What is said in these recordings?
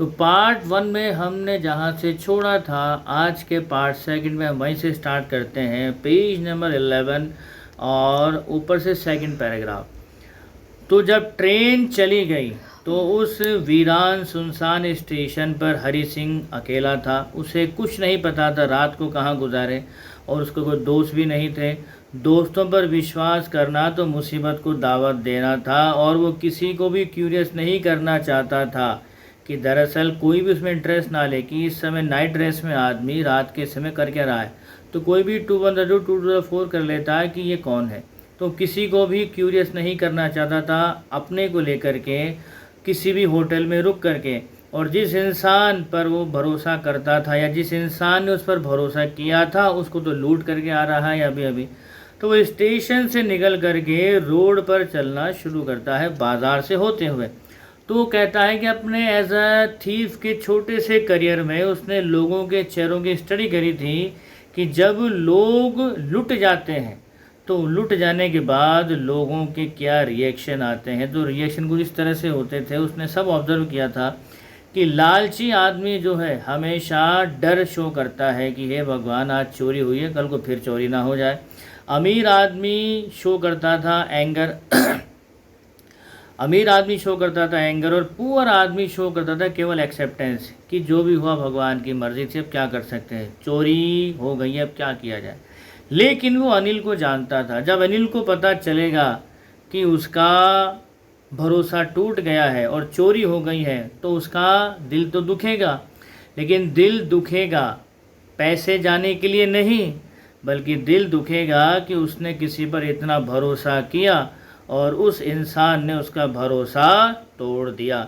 तो पार्ट 1 में हमने जहाँ से छोड़ा था, आज के पार्ट 2 में हम वहीं से स्टार्ट करते हैं, पेज नंबर 11 और ऊपर से सेकंड पैराग्राफ। तो जब ट्रेन चली गई तो उस वीरान सुनसान स्टेशन पर हरि सिंह अकेला था। उसे कुछ नहीं पता था रात को कहाँ गुजारे, और उसको कोई दोस्त भी नहीं थे। दोस्तों पर विश्वास करना तो मुसीबत को दावत देना था, और वो किसी को भी क्यूरियस नहीं करना चाहता था कि दरअसल कोई भी उसमें इंटरेस्ट ना ले कि इस समय नाइट ड्रेस में आदमी रात के समय कर क्या रहा है। तो कोई भी 2 1 2 2 4 कर लेता है कि ये कौन है। तो किसी को भी क्यूरियस नहीं करना चाहता था अपने को लेकर के, किसी भी होटल में रुक करके। और जिस इंसान पर वो भरोसा करता था या जिस इंसान ने उस पर भरोसा किया था, उसको तो लूट करके आ रहा है अभी अभी। तो वो स्टेशन से निकल करके रोड पर चलना शुरू करता है, बाज़ार से होते हुए। तो वो कहता है कि अपने एज अ थीफ के छोटे से करियर में उसने लोगों के चेहरों की स्टडी करी थी कि जब लोग लुट जाते हैं तो लुट जाने के बाद लोगों के क्या रिएक्शन आते हैं। तो रिएक्शन कुछ इस तरह से होते थे, उसने सब ऑब्जर्व किया था कि लालची आदमी जो है हमेशा डर शो करता है कि हे भगवान आज चोरी हुई है, कल को फिर चोरी ना हो जाए। अमीर आदमी शो करता था एंगर अमीर आदमी शो करता था एंगर, और पुअर आदमी शो करता था केवल एक्सेप्टेंस कि जो भी हुआ भगवान की मर्जी से, अब क्या कर सकते हैं, चोरी हो गई है अब क्या किया जाए। लेकिन वो अनिल को जानता था। जब अनिल को पता चलेगा कि उसका भरोसा टूट गया है और चोरी हो गई है तो उसका दिल तो दुखेगा, लेकिन दिल दुखेगा पैसे जाने के लिए नहीं, बल्कि दिल दुखेगा कि उसने किसी पर इतना भरोसा किया और उस इंसान ने उसका भरोसा तोड़ दिया।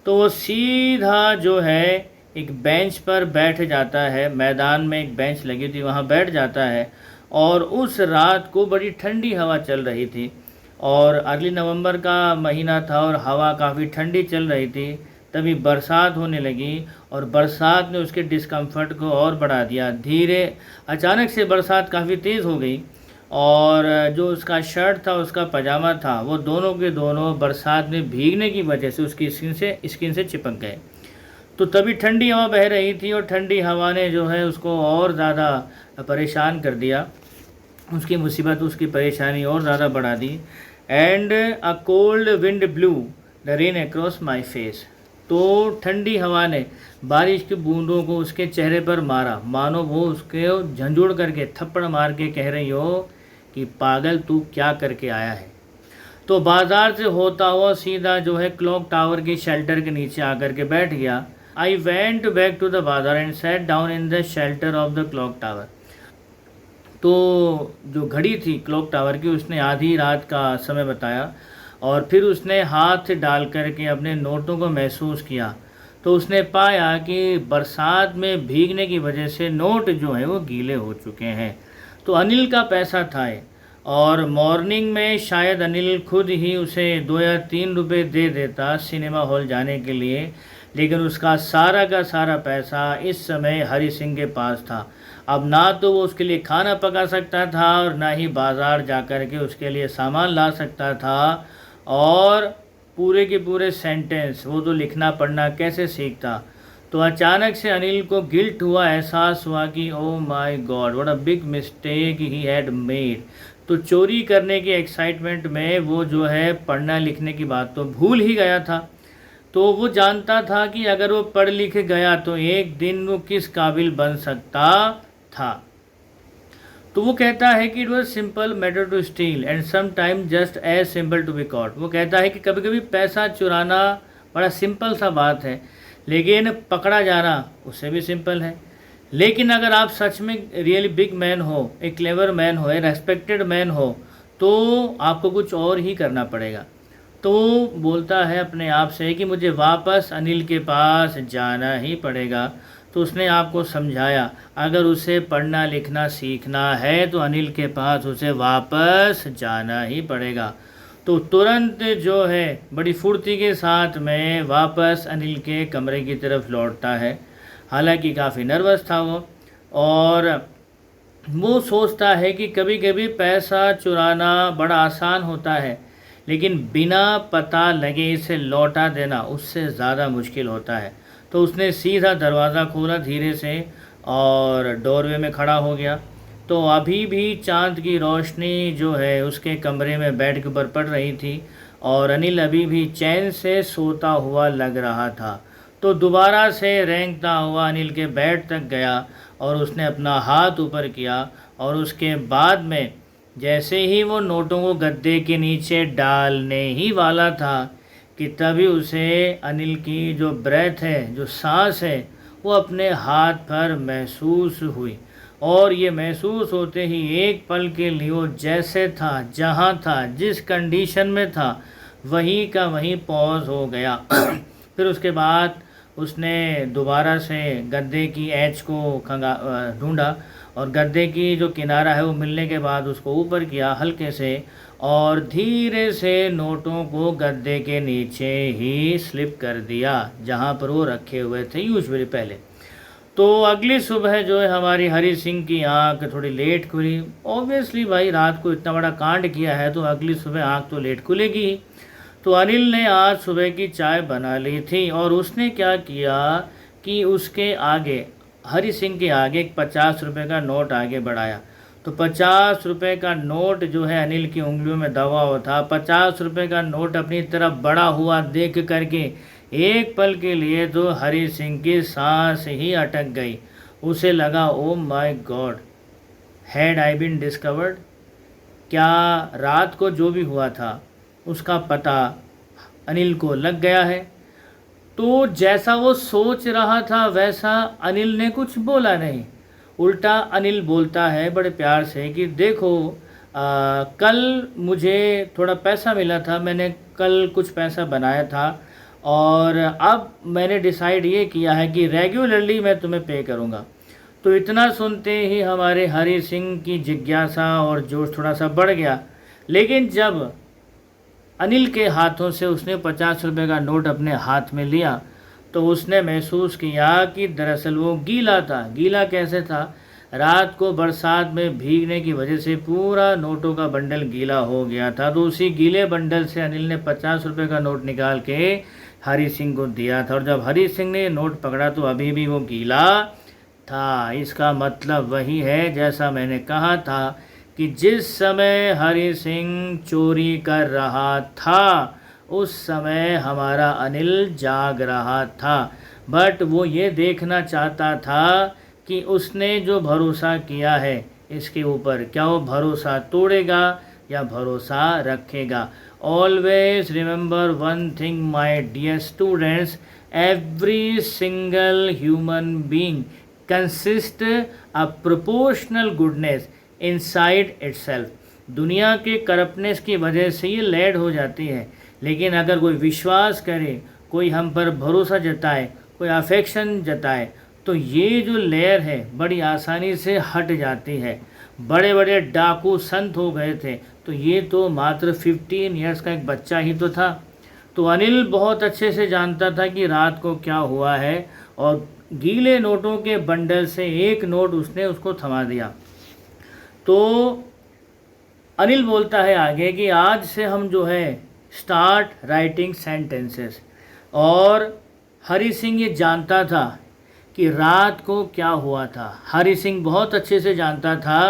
तो वो सीधा जो है एक बेंच पर बैठ जाता है, मैदान में एक बेंच लगी थी वहाँ बैठ जाता है। और उस रात को बड़ी ठंडी हवा चल रही थी और अर्ली नवंबर का महीना था और हवा काफ़ी ठंडी चल रही थी। तभी बरसात होने लगी और बरसात ने उसके डिस्कम्फर्ट को और बढ़ा दिया। अचानक से बरसात काफ़ी तेज़ हो गई और जो उसका शर्ट था उसका पजामा था वो दोनों के दोनों बरसात में भीगने की वजह से उसकी स्किन से चिपक गए। तो तभी ठंडी हवा बह रही थी और ठंडी हवा ने जो है उसको और ज़्यादा परेशान कर दिया, उसकी मुसीबत उसकी परेशानी और ज़्यादा बढ़ा दी। And a cold wind blew the rain across my face. तो ठंडी हवा ने बारिश की बूंदों को उसके चेहरे पर मारा, मानो वो उसके झंझोड़ करके थप्पड़ मार के कह रही हो कि पागल तू क्या करके आया है। तो बाज़ार से होता हुआ सीधा जो है क्लॉक टावर के शेल्टर के नीचे आकर के बैठ गया। I went back to the bazaar and sat down in the shelter of the clock tower. तो जो घड़ी थी क्लॉक टावर की उसने आधी रात का समय बताया और फिर उसने हाथ डाल करके अपने नोटों को महसूस किया। तो उसने पाया कि बरसात में भीगने की वजह से नोट जो है वो गीले हो चुके हैं। तो अनिल का पैसा था ये, और मॉर्निंग में शायद अनिल खुद ही उसे 2 या 3 रुपए दे देता सिनेमा हॉल जाने के लिए, लेकिन उसका सारा का सारा पैसा इस समय हरि सिंह के पास था। अब ना तो वो उसके लिए खाना पका सकता था और ना ही बाज़ार जा कर के उसके लिए सामान ला सकता था, और पूरे के पूरे सेंटेंस वो तो लिखना पढ़ना कैसे सीखता। तो अचानक से अनिल को गिल्ट हुआ, एहसास हुआ कि ओ my God what a big mistake he had made. तो चोरी करने की एक्साइटमेंट में वो जो है पढ़ना लिखने की बात तो भूल ही गया था। तो वो जानता था कि अगर वो पढ़ लिख गया तो एक दिन वो किस काबिल बन सकता था। तो वो कहता है कि it was simple matter to steal and some time just as simple to be caught. वो कहता है कि कभी कभी पैसा चुराना बड़ा सिंपल सा बात है, लेकिन पकड़ा जाना उससे भी सिंपल है। लेकिन अगर आप सच में रियली बिग मैन हो, ए क्लेवर मैन हो, ए रेस्पेक्टेड मैन हो, तो आपको कुछ और ही करना पड़ेगा। तो वो बोलता है अपने आप से कि मुझे वापस अनिल के पास जाना ही पड़ेगा। तो उसने आपको समझाया अगर उसे पढ़ना लिखना सीखना है तो अनिल के पास उसे वापस जाना ही पड़ेगा। तो तुरंत जो है बड़ी फुर्ती के साथ में वापस अनिल के कमरे की तरफ लौटता है। हालांकि काफ़ी नर्वस था वो, और वो सोचता है कि कभी कभी पैसा चुराना बड़ा आसान होता है, लेकिन बिना पता लगे इसे लौटा देना उससे ज़्यादा मुश्किल होता है। तो उसने सीधा दरवाज़ा खोला धीरे से और डोरवे में खड़ा हो गया। तो अभी भी चाँद की रोशनी जो है उसके कमरे में बेड के ऊपर पड़ रही थी और अनिल अभी भी चैन से सोता हुआ लग रहा था। तो दोबारा से रेंगता हुआ अनिल के बेड तक गया और उसने अपना हाथ ऊपर किया और उसके बाद में जैसे ही वो नोटों को गद्दे के नीचे डालने ही वाला था कि तभी उसे अनिल की जो ब्रेथ है, जो सांस है, वो अपने हाथ पर महसूस हुई। और ये महसूस होते ही एक पल के लिए वो जैसे था, जहाँ था, जिस कंडीशन में था, वहीं का वहीं पॉज हो गया। फिर उसके बाद उसने दोबारा से गद्दे की एज को ढूंढा और गद्दे की जो किनारा है वो मिलने के बाद उसको ऊपर किया हल्के से और धीरे से नोटों को गद्दे के नीचे ही स्लिप कर दिया जहाँ पर वो रखे हुए थे यूजुअली पहले। तो अगली सुबह जो है हमारी हरी सिंह की आंख थोड़ी लेट खुली। ऑब्वियसली भाई रात को इतना बड़ा कांड किया है तो अगली सुबह आंख तो लेट खुलेगी ही। तो अनिल ने आज सुबह की चाय बना ली थी और उसने क्या किया कि उसके आगे, हरी सिंह के आगे एक 50 रुपये का नोट आगे बढ़ाया। तो 50 रुपये का नोट जो है अनिल की उंगलियों में दबा हुआ था। 50 रुपये का नोट अपनी तरफ बढ़ा हुआ देख करके एक पल के लिए तो हरी सिंह की सांस ही अटक गई। उसे लगा oh my God, had I been discovered? क्या रात को जो भी हुआ था उसका पता अनिल को लग गया है? तो जैसा वो सोच रहा था वैसा अनिल ने कुछ बोला नहीं। उल्टा अनिल बोलता है बड़े प्यार से कि देखो कल मुझे थोड़ा पैसा मिला था, मैंने कल कुछ पैसा बनाया था और अब मैंने डिसाइड ये किया है कि रेगुलरली मैं तुम्हें पे करूँगा। तो इतना सुनते ही हमारे हरी सिंह की जिज्ञासा और जोश थोड़ा सा बढ़ गया। लेकिन जब अनिल के हाथों से उसने 50 रुपये का नोट अपने हाथ में लिया तो उसने महसूस किया कि दरअसल वो गीला था। गीला कैसे था? रात को बरसात में भीगने की वजह से पूरा नोटों का बंडल गीला हो गया था। तो उसी गीले बंडल से अनिल ने 50 रुपये का नोट निकाल के हरी सिंह को दिया था और जब हरी सिंह ने नोट पकड़ा तो अभी भी वो गीला था। इसका मतलब वही है जैसा मैंने कहा था कि जिस समय हरी सिंह चोरी कर रहा था उस समय हमारा अनिल जाग रहा था। बट वो ये देखना चाहता था कि उसने जो भरोसा किया है इसके ऊपर क्या वो भरोसा तोड़ेगा या भरोसा रखेगा। Always remember one thing my dear students, every single human being consist a proportional goodness inside itself. दुनिया के करप्टनेस की वजह से ये लैड हो जाती है, लेकिन अगर कोई विश्वास करे, कोई हम पर भरोसा जताए, कोई अफेक्शन जताए तो ये जो लेयर है बड़ी आसानी से हट जाती है। बड़े बड़े डाकू संत हो गए थे तो ये तो मात्र 15 इयर्स का एक बच्चा ही तो था। तो अनिल बहुत अच्छे से जानता था कि रात को क्या हुआ है और गीले नोटों के बंडल से एक नोट उसने उसको थमा दिया। तो अनिल बोलता है आगे कि आज से हम जो है स्टार्ट राइटिंग सेंटेंसेस। और हरी सिंह ये जानता था कि रात को क्या हुआ था। हरी सिंह बहुत अच्छे से जानता था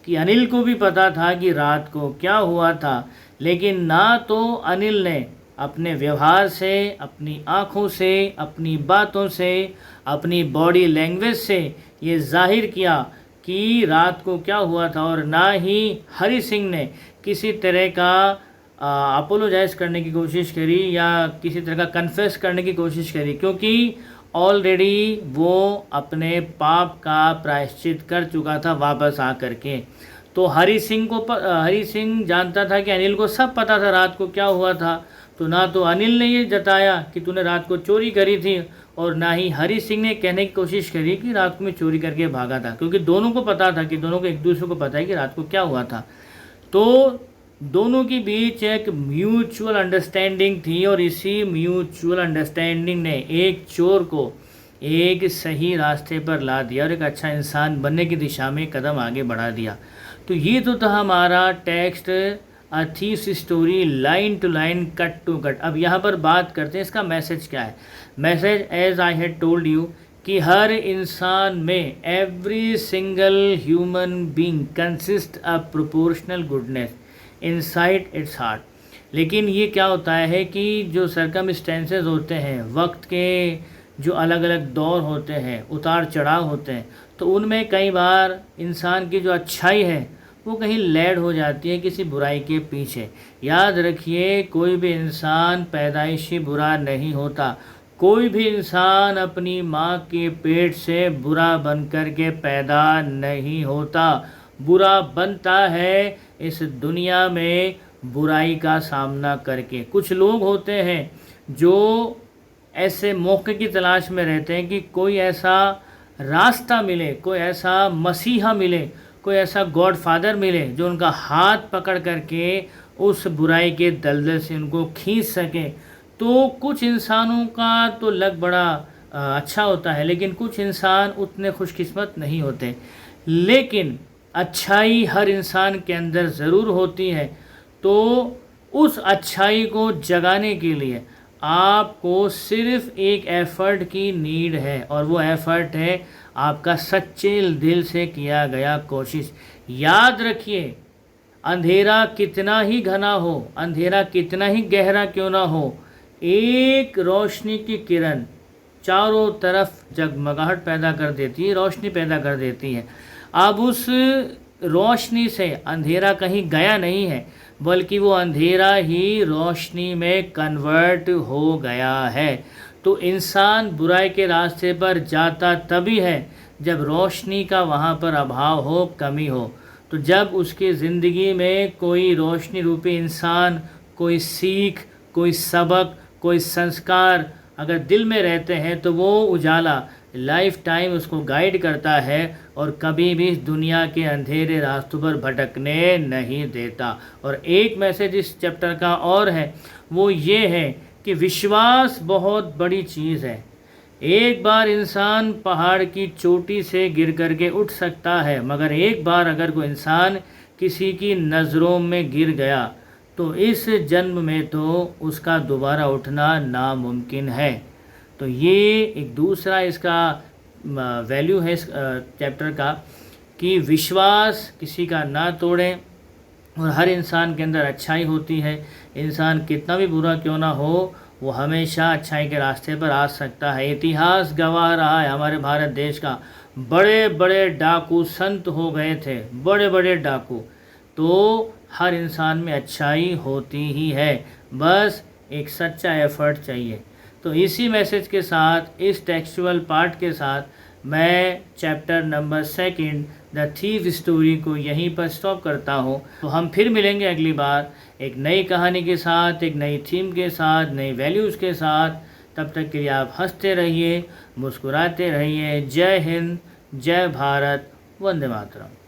कि अनिल को भी पता था कि रात को क्या हुआ था, लेकिन ना तो अनिल ने अपने व्यवहार से, अपनी आँखों से, अपनी बातों से, अपनी बॉडी लैंग्वेज से ये जाहिर किया कि रात को क्या हुआ था, और ना ही हरी सिंह ने किसी तरह का अपोलोजाइज करने की कोशिश करी या किसी तरह का कन्फेस करने की कोशिश करी, क्योंकि ऑलरेडी वो अपने पाप का प्रायश्चित कर चुका था वापस आ करके। तो हरी सिंह जानता था कि अनिल को सब पता था रात को क्या हुआ था। तो ना तो अनिल ने ये जताया कि तूने रात को चोरी करी थी और ना ही हरी सिंह ने कहने की कोशिश करी कि रात को मैं चोरी करके भागा था, क्योंकि दोनों को पता था कि दोनों को एक दूसरे को पता है कि रात को क्या हुआ था। तो दोनों के बीच एक म्यूचुअल अंडरस्टैंडिंग थी और इसी म्यूचुअल अंडरस्टैंडिंग ने एक चोर को एक सही रास्ते पर ला दिया और एक अच्छा इंसान बनने की दिशा में कदम आगे बढ़ा दिया। तो ये तो था हमारा text a thieves story line to line, cut to cut. अब यहाँ पर बात करते हैं इसका मैसेज क्या है। Message as I had told you कि हर इंसान में every single human being consist a proportional goodness inside its heart. लेकिन ये क्या होता है कि जो सरकमस्टेंसेस होते हैं, वक्त के जो अलग अलग दौर होते हैं, उतार चढ़ाव होते हैं, तो उनमें कई बार इंसान की जो अच्छाई है वो कहीं लैड हो जाती है किसी बुराई के पीछे। याद रखिए, कोई भी इंसान पैदाइशी बुरा नहीं होता। कोई भी इंसान अपनी माँ के पेट से बुरा बन कर के पैदा नहीं होता। बुरा बनता है इस दुनिया में बुराई का सामना करके। कुछ लोग होते हैं जो ऐसे मौके की तलाश में रहते हैं कि कोई ऐसा रास्ता मिले, कोई ऐसा मसीहा मिले, कोई ऐसा गॉड फादर मिले जो उनका हाथ पकड़ करके उस बुराई के दलदल से उनको खींच सके। तो कुछ इंसानों का तो लक बड़ा अच्छा होता है, लेकिन कुछ इंसान उतने खुशकिस्मत नहीं होते। लेकिन अच्छाई हर इंसान के अंदर ज़रूर होती है। तो उस अच्छाई को जगाने के लिए आपको सिर्फ एक एफ़र्ट की नीड है, और वो एफ़र्ट है आपका सच्चे दिल से किया गया कोशिश। याद रखिए, अंधेरा कितना ही घना हो, अंधेरा कितना ही गहरा क्यों ना हो, एक रोशनी की किरण चारों तरफ जगमगाहट पैदा कर देती है, रोशनी पैदा कर देती है। अब उस रोशनी से अंधेरा कहीं गया नहीं है, बल्कि वो अंधेरा ही रोशनी में कन्वर्ट हो गया है। तो इंसान बुराई के रास्ते पर जाता तभी है जब रोशनी का वहाँ पर अभाव हो, कमी हो। तो जब उसकी ज़िंदगी में कोई रोशनी रूपी इंसान, कोई सीख, कोई सबक, कोई संस्कार अगर दिल में रहते हैं, तो वो उजाला लाइफ टाइम उसको गाइड करता है और कभी भी दुनिया के अंधेरे रास्तों पर भटकने नहीं देता। और एक मैसेज इस चैप्टर का और है, वो ये है कि विश्वास बहुत बड़ी चीज़ है। एक बार इंसान पहाड़ की चोटी से गिर करके उठ सकता है, मगर एक बार अगर कोई इंसान किसी की नज़रों में गिर गया तो इस जन्म में तो उसका दोबारा उठना नामुमकिन है। तो ये एक दूसरा इसका वैल्यू है इस चैप्टर का कि विश्वास किसी का ना तोड़ें, और हर इंसान के अंदर अच्छाई होती है। इंसान कितना भी बुरा क्यों ना हो, वो हमेशा अच्छाई के रास्ते पर आ सकता है। इतिहास गवाह रहा है हमारे भारत देश का, बड़े बड़े डाकू संत हो गए थे, बड़े बड़े डाकू। तो हर इंसान में अच्छाई होती ही है, बस एक सच्चा एफर्ट चाहिए। तो इसी मैसेज के साथ, इस टेक्सचुअल पार्ट के साथ मैं chapter number 2 the thief story को यहीं पर स्टॉप करता हूँ। तो हम फिर मिलेंगे अगली बार एक नई कहानी के साथ, एक नई थीम के साथ, नई वैल्यूज़ के साथ। तब तक के लिए आप हंसते रहिए, मुस्कुराते रहिए। जय हिंद, जय भारत, वंदे मातरम।